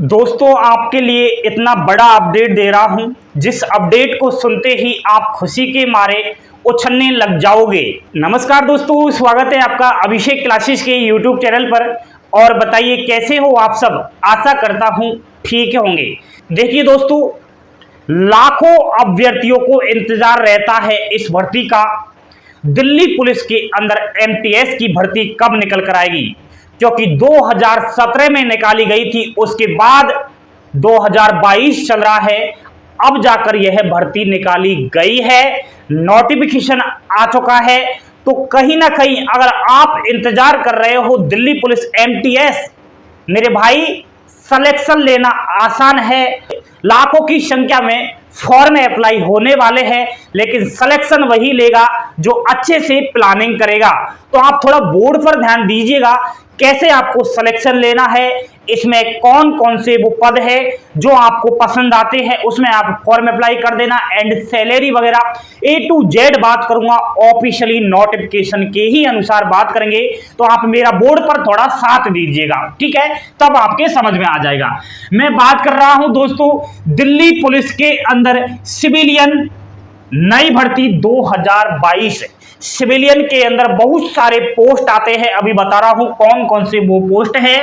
दोस्तों आपके लिए इतना बड़ा अपडेट दे रहा हूं, जिस अपडेट को सुनते ही आप खुशी के मारे उछलने लग जाओगे। नमस्कार दोस्तों, स्वागत है आपका अभिषेक क्लासेस के यूट्यूब चैनल पर। और बताइए कैसे हो आप सब। आशा करता हूं ठीक होंगे। देखिए दोस्तों, लाखों अभ्यर्थियों को इंतजार रहता है इस भर्ती का। दिल्ली पुलिस के अंदर एमटीएस की भर्ती कब निकल कर आएगी, क्योंकि 2017 में निकाली गई थी, उसके बाद 2022 चल रहा है, अब जाकर यह भर्ती निकाली गई है, नोटिफिकेशन आ चुका है। तो कहीं ना कहीं अगर आप इंतजार कर रहे हो दिल्ली पुलिस एमटीएस, मेरे भाई सिलेक्शन लेना आसान है। लाखों की संख्या में फॉर्म अप्लाई होने वाले हैं, लेकिन सिलेक्शन वही लेगा जो अच्छे से प्लानिंग करेगा। तो आप थोड़ा बोर्ड पर ध्यान दीजिएगा, कैसे आपको सिलेक्शन लेना है, इसमें कौन कौन से वो पद है जो आपको पसंद आते हैं, उसमें आप फॉर्म अप्लाई कर देना। एंड सैलरी वगैरह A to Z बात करूंगा, ऑफिशियली नोटिफिकेशन के ही अनुसार बात करेंगे। तो आप मेरा बोर्ड पर थोड़ा साथ दीजिएगा, ठीक है, तब आपके समझ में आ जाएगा। मैं बात कर रहा हूं दोस्तों दिल्ली पुलिस के अंदर सिविलियन नई भर्ती 2022। सिविलियन के अंदर बहुत सारे पोस्ट आते हैं, अभी बता रहा हूं कौन कौन से वो पोस्ट है।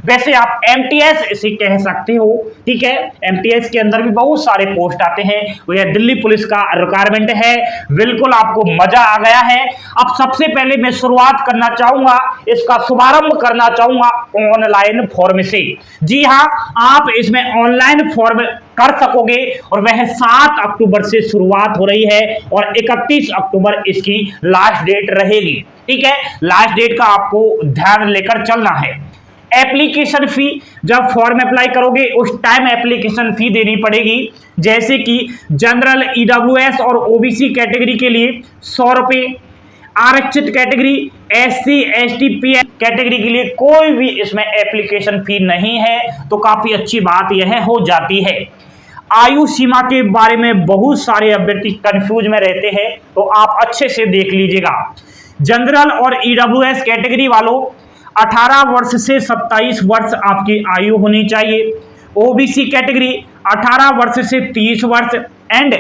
वैसे आप एमटीएस इसे कह सकते हो, ठीक है। एमटीएस के अंदर भी बहुत सारे पोस्ट आते हैं, यह दिल्ली पुलिस का रिक्वायरमेंट है। बिल्कुल आपको मजा आ गया है। अब सबसे पहले मैं शुरुआत करना चाहूंगा, इसका शुभारंभ करना चाहूंगा ऑनलाइन फॉर्म से। जी हाँ, आप इसमें ऑनलाइन फॉर्म कर सकोगे और वह 7 अक्टूबर से शुरुआत हो रही है और 31 अक्टूबर इसकी लास्ट डेट रहेगी, ठीक है। लास्ट डेट का आपको ध्यान लेकर चलना है। एप्लीकेशन फी, जब फॉर्म अप्लाई करोगे उस टाइम एप्लीकेशन फी देनी पड़ेगी। जैसे कि जनरल, ईडब्ल्यूएस और ओबीसी कैटेगरी के लिए 100 रुपये, आरक्षित category, SC ST pH category के लिए कोई भी इसमें एप्लीकेशन फी नहीं है। तो काफी अच्छी बात यह हो जाती है। आयु सीमा के बारे में बहुत सारे अभ्यर्थी कंफ्यूज में रहते हैं, तो आप अच्छे से देख लीजिएगा। जनरल और ईडब्ल्यूएस कैटेगरी वालों 18 वर्ष से 27 वर्ष आपकी आयु होनी चाहिए। ओबीसी कैटेगरी 18 वर्ष से 30 वर्ष and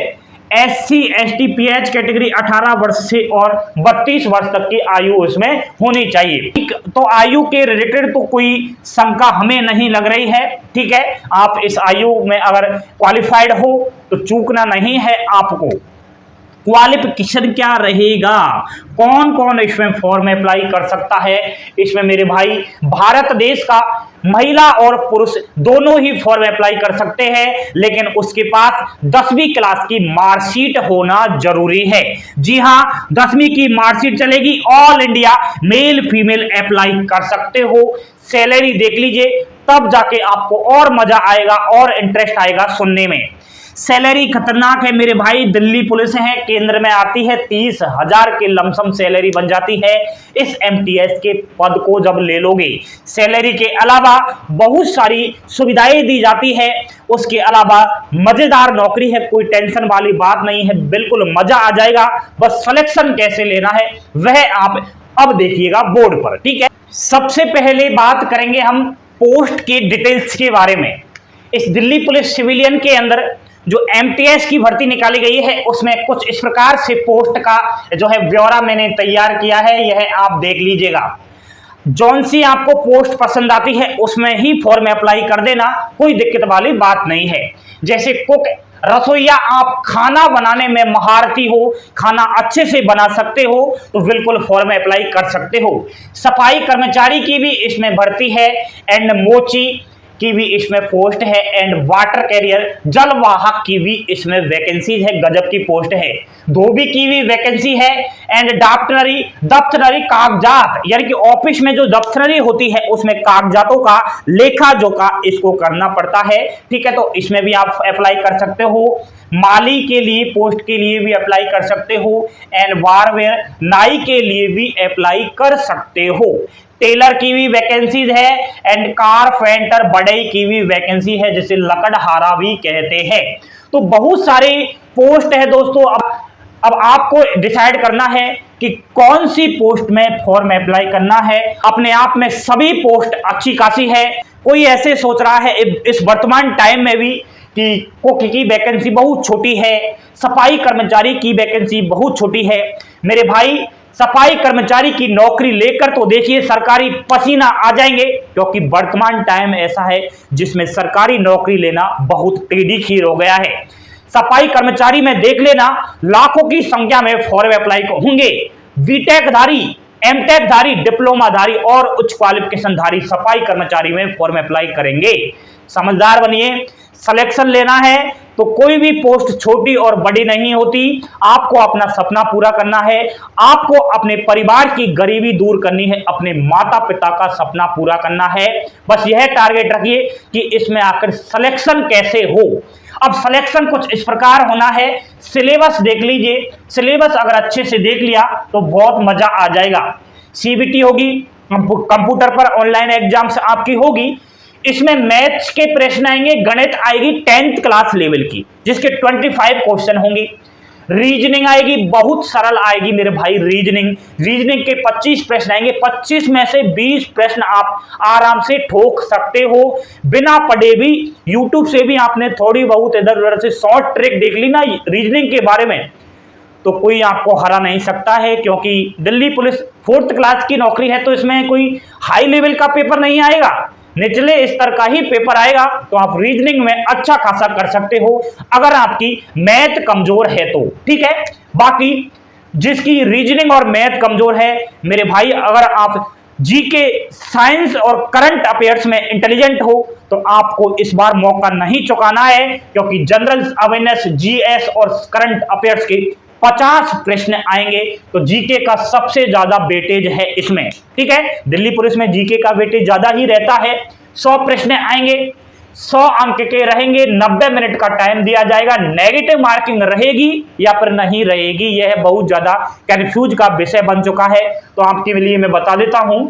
SC ST pH category 18 वर्ष से और 32 वर्ष तक की आयु इसमें होनी चाहिए। तो आयु के रिलेटेड तो कोई शंका हमें नहीं लग रही है, ठीक है। आप इस आयु में अगर क्वालिफाइड हो तो चूकना नहीं है आपको। क्वालिफिकेशन क्या रहेगा, कौन कौन इसमें फॉर्म अप्लाई कर सकता है, इसमें मेरे भाई भारत देश का महिला और पुरुष दोनों ही फॉर्म अप्लाई कर सकते हैं, लेकिन उसके पास 10वीं क्लास की मार्कशीट होना जरूरी है। जी हां, 10वीं की मार्कशीट चलेगी। All India male female apply कर सकते हो। सैलरी देख लीजिए, तब जाके आपको और मजा आएगा और इंटरेस्ट आएगा सुनने में। सैलरी खतरनाक है मेरे भाई। दिल्ली पुलिस है, केंद्र में आती है, 30,000 के लमसम सैलरी बन जाती है इस एमटीएस के पद को जब ले लोगे। सैलरी के अलावा बहुत सारी सुविधाएं दी जाती है, उसके अलावा मजेदार नौकरी है, कोई टेंशन वाली बात नहीं है, बिल्कुल मजा आ जाएगा। बस सिलेक्शन कैसे लेना है वह आप अब देखिएगा बोर्ड पर, ठीक है। सबसे पहले बात करेंगे हम पोस्ट के डिटेल्स के बारे में। इस दिल्ली पुलिस सिविलियन के अंदर जो एमटीएस की भर्ती निकाली गई है, उसमें कुछ इस प्रकार से पोस्ट का जो है ब्यौरा मैंने तैयार किया है, यह आप देख लीजिएगा। जौन सी आपको पोस्ट पसंद आती है उसमें ही फॉर्म अप्लाई कर देना, कोई दिक्कत वाली बात नहीं है। जैसे कुक, रसोईया, आप खाना बनाने में महारती हो, खाना अच्छे से बना सकते हो, तो बिल्कुल फॉर्म अप्लाई कर सकते हो। सफाई कर्मचारी की भी इसमें भर्ती है एंड मोची की भी इसमें पोस्ट है एंड वाटर कैरियर, जलवाहक की भी इसमें वैकेंसी है, गजब की पोस्ट है। धोबी की भी वैकेंसी है एंड दफ्तरी कागजात, यानी कि ऑफिस में जो दफ्तरी होती है उसमें कागजातों का लेखा जोखा इसको करना पड़ता है, ठीक है। तो इसमें भी आप अप्लाई कर सकते हो। माली के लिए पोस्ट के लिए भी अप्लाई कर सकते हो एंड बारवेयर, नाई के लिए भी अप्लाई कर सकते हो। टेलर की भी वैकेंसीज है एंड कारपेंटर बढ़ई की भी वैकेंसी है, जिसे लकड़हारा भी कहते हैं। तो बहुत सारे पोस्ट है दोस्तों। अब आपको डिसाइड करना है कि कौन सी पोस्ट में फॉर्म अप्लाई करना है। अपने आप में सभी पोस्ट अच्छी खासी है, कोई ऐसे सोच रहा है इस वर्तमान टाइम में भी कि कुक की वैकेंसी बहुत छोटी है, सफाई कर्मचारी की वैकेंसी बहुत छोटी है। मेरे भाई, सफाई कर्मचारी की नौकरी लेकर तो देखिए सरकारी पसीना आ जाएंगे, क्योंकि वर्तमान टाइम ऐसा है जिसमें सरकारी नौकरी लेना बहुत टेढ़ी खीर हो गया है। सफाई कर्मचारी में देख लेना लाखों की संख्या में फॉर्म अप्लाई होंगे। बीटेक धारी, एमटेक धारी, डिप्लोमा धारी और उच्च क्वालिफिकेशन धारी सफाई कर्मचारी में फॉर्म अप्लाई करेंगे। समझदार बनिए, सिलेक्शन लेना है तो कोई भी पोस्ट छोटी और बड़ी नहीं होती। आपको अपना सपना पूरा करना है, आपको अपने परिवार की गरीबी दूर करनी है, अपने माता पिता का सपना पूरा करना है। बस यह टारगेट रखिए कि इसमें आकर सिलेक्शन कैसे हो। अब सिलेक्शन कुछ इस प्रकार होना है, सिलेबस देख लीजिए। सिलेबस अगर अच्छे से देख लिया तो बहुत मजा आ जाएगा। सीबीटी होगी, कंप्यूटर पर ऑनलाइन एग्जाम्स आपकी होगी। इसमें मैथ्स के प्रश्न आएंगे, गणित आएगी 10th क्लास लेवल की, जिसके 25 क्वेश्चन होंगे। रीजनिंग आएगी, बहुत सरल आएगी मेरे भाई। रीजनिंग के 25 प्रश्न आएंगे। 25 में से 20 प्रश्न आप आराम से ठोक सकते हो बिना पढ़े भी। यूट्यूब से भी आपने थोड़ी बहुत इधर उधर से शॉर्ट ट्रिक देख ली ना रीजनिंग के बारे में, तो कोई आपको हरा नहीं सकता है। क्योंकि दिल्ली पुलिस 4th क्लास की नौकरी है, तो इसमें कोई हाई लेवल का पेपर नहीं आएगा, निचले स्तर का ही पेपर आएगा। तो आप रीजनिंग में अच्छा खासा कर सकते हो अगर आपकी मैथ कमजोर है तो, ठीक है। बाकी जिसकी रीजनिंग और मैथ कमजोर है मेरे भाई, अगर आप जीके, साइंस और करंट अफेयर्स में इंटेलिजेंट हो तो आपको इस बार मौका नहीं चुकाना है, क्योंकि जनरल अवेयरनेस, जीएस और करंट अफेयर्स के 50 प्रश्न आएंगे। तो जीके का सबसे ज्यादा वेटेज है इसमें, ठीक है। दिल्ली पुलिस में जीके का वेटेज ज्यादा ही रहता है। 100 प्रश्न आएंगे, 100 अंक के रहेंगे, 90 मिनट का टाइम दिया जाएगा। नेगेटिव मार्किंग रहेगी या फिर नहीं रहेगी, यह बहुत ज्यादा कंफ्यूज का विषय बन चुका है। तो आपके लिए मैं बता देता हूं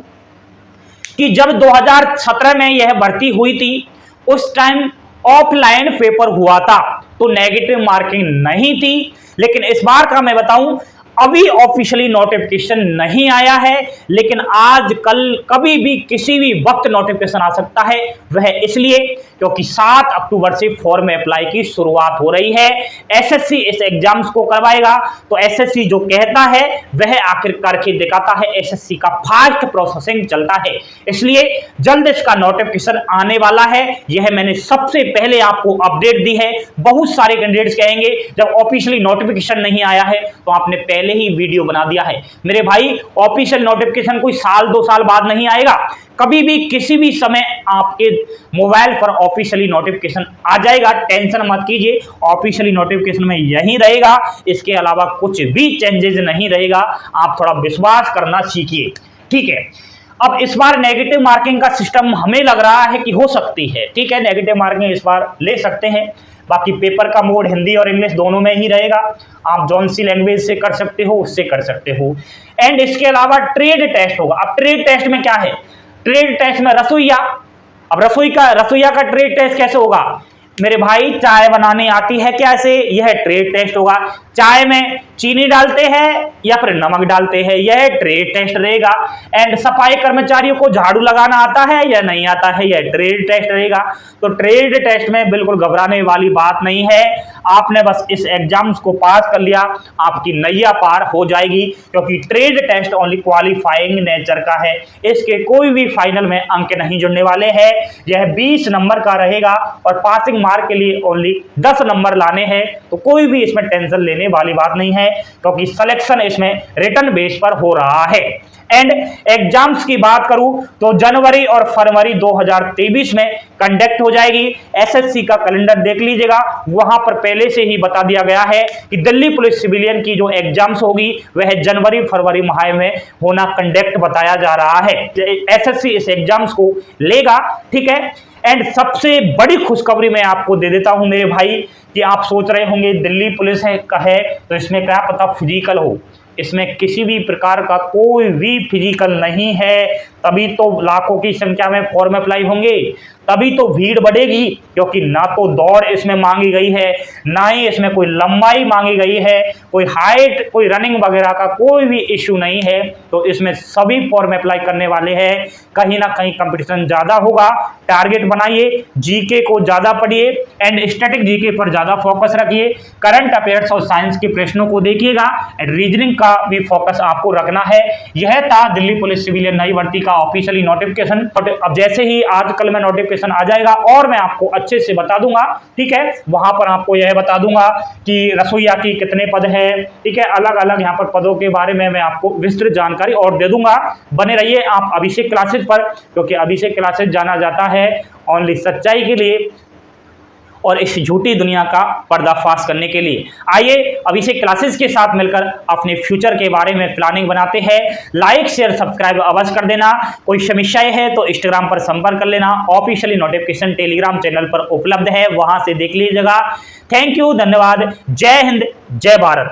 कि जब 2017 में यह भर्ती हुई थी, उस टाइम ऑफलाइन पेपर हुआ था, तो नेगेटिव मार्किंग नहीं थी। लेकिन इस बार का मैं बताऊं, अभी ऑफिशियली नोटिफिकेशन नहीं आया है, लेकिन आज कल कभी भी किसी भी वक्त नोटिफिकेशन आ सकता है। वह इसलिए क्योंकि 7 अक्टूबर से फॉर्म अप्लाई की शुरुआत हो रही है। एसएससी इस एग्जाम्स को करवाएगा, तो एसएससी जो कहता है वह आखिर करके दिखाता है। एसएससी का फास्ट प्रोसेसिंग चलता है, इसलिए जल्द इसका नोटिफिकेशन आने वाला है। यह मैंने सबसे पहले आपको अपडेट दी है। बहुत सारे कैंडिडेट्स कहेंगे जब ऑफिशियली नोटिफिकेशन नहीं आया है तो आपने पहले ही वीडियो बना दिया है। मेरे भाई, ऑफिशियल नोटिफिकेशन कोई साल 2 साल बाद नहीं आएगा, कभी भी किसी भी समय आपके मोबाइल पर ऑफिशियली नोटिफिकेशन आ जाएगा। टेंशन मत कीजिए, ऑफिशियली नोटिफिकेशन में यही रहेगा, इसके अलावा कुछ भी चेंजेस नहीं रहेगा। आप थोड़ा विश्वास करना सीखिए, ठीक है। अब इस बार नेगेटिव मार्किंग का सिस्टम हमें लग रहा है कि हो सकती है, ठीक है। नेगेटिव मार्किंग इस बार ले सकते हैं। बाकी पेपर का मोड हिंदी और इंग्लिश दोनों में ही रहेगा। आप जौन सी लैंग्वेज से कर सकते हो उससे कर सकते हो। एंड इसके अलावा ट्रेड टेस्ट होगा। अब ट्रेड टेस्ट में क्या है, ट्रेड टेस्ट में रसोईया, अब रसोईया का ट्रेड टेस्ट कैसे होगा मेरे भाई? चाय बनानी आती है कैसे, यह ट्रेड टेस्ट होगा। चाय में चीनी डालते हैं या फिर नमक डालते हैं, यह ट्रेड टेस्ट रहेगा। एंड सफाई कर्मचारियों को झाड़ू लगाना आता है या नहीं आता है, यह ट्रेड टेस्ट रहेगा। तो ट्रेड टेस्ट में बिल्कुल घबराने वाली बात नहीं है। आपने बस इस एग्जाम्स को पास कर लिया, आपकी नैया पार हो जाएगी, क्योंकि trade test only qualifying nature का है। इसके कोई भी फाइनल में अंक नहीं जुड़ने वाले हैं। यह 20 नंबर का रहेगा और पासिंग मार्क के लिए ओनली 10 नंबर लाने हैं। तो कोई भी इसमें टेंशन लेने वाली बात नहीं है, क्योंकि सिलेक्शन इसमें रिटर्न बेस पर हो रहा है। एंड एग्जाम्स की बात करूं तो जनवरी और फरवरी 2023 में कंडक्ट हो जाएगी। एसएससी का कैलेंडर देख लीजिएगा, वहां पर पहले से ही बता दिया गया है कि दिल्ली पुलिस सिविलियन की जो एग्जाम्स होगी वह जनवरी फरवरी माह में होना कंडक्ट बताया जा रहा है। एसएससी इस एग्जाम्स को लेगा, ठीक है। एंड सबसे बड़ी खुशखबरी मैं आपको दे देता हूं मेरे भाई, कि आप सोच रहे होंगे दिल्ली पुलिस है तो इसमें क्या पता फिजिकल हो। इसमें किसी भी प्रकार का कोई भी फिजिकल नहीं है, तभी तो लाखों की संख्या में फॉर्म अप्लाई होंगे, तभी तो भीड़ बढ़ेगी, क्योंकि ना तो दौड़ इसमें मांगी गई है, ना ही इसमें कोई लंबाई मांगी गई है, कोई हाइट, कोई रनिंग वगैरह का कोई भी इश्यू नहीं है। तो इसमें सभी फॉर्म अप्लाई करने वाले हैं। कहीं ना कहीं कंपटीशन ज्यादा होगा, टारगेट बनाइए, जीके को ज्यादा पढ़िए एंड स्टैटिक जीके पर ज्यादा फोकस रखिए, करंट अफेयर्स और साइंस के प्रश्नों को देखिएगा एंड रीजनिंग का भी फोकस आपको रखना है। यह था दिल्ली पुलिस सिविलियन नई भर्ती का ऑफिशियली नोटिफिकेशन। अब जैसे ही आजकल में नोटिफिकेशन आ जाएगा और मैं आपको अच्छे से बता दूंगा, ठीक है, वहां पर आपको यह बता दूंगा कि रसोईया की कितने पद है, ठीक है, अलग अलग यहाँ पर पदों के बारे में मैं आपको विस्तृत जानकारी और दे दूंगा। बने रहिए आप अभिषेक क्लासेस पर, क्योंकि अभिषेक क्लासेस जाना जाता है ओनली सच्चाई के लिए और इस झूठी दुनिया का पर्दाफाश करने के लिए। आइए अभिषेक क्लासेस के साथ मिलकर अपने फ्यूचर के बारे में प्लानिंग बनाते हैं। लाइक शेयर सब्सक्राइब अवश्य कर देना। कोई समस्याएं है तो इंस्टाग्राम पर संपर्क कर लेना। ऑफिशियली नोटिफिकेशन टेलीग्राम चैनल पर उपलब्ध है, वहां से देख लीजिएगा। थैंक यू, धन्यवाद। जय हिंद, जय भारत।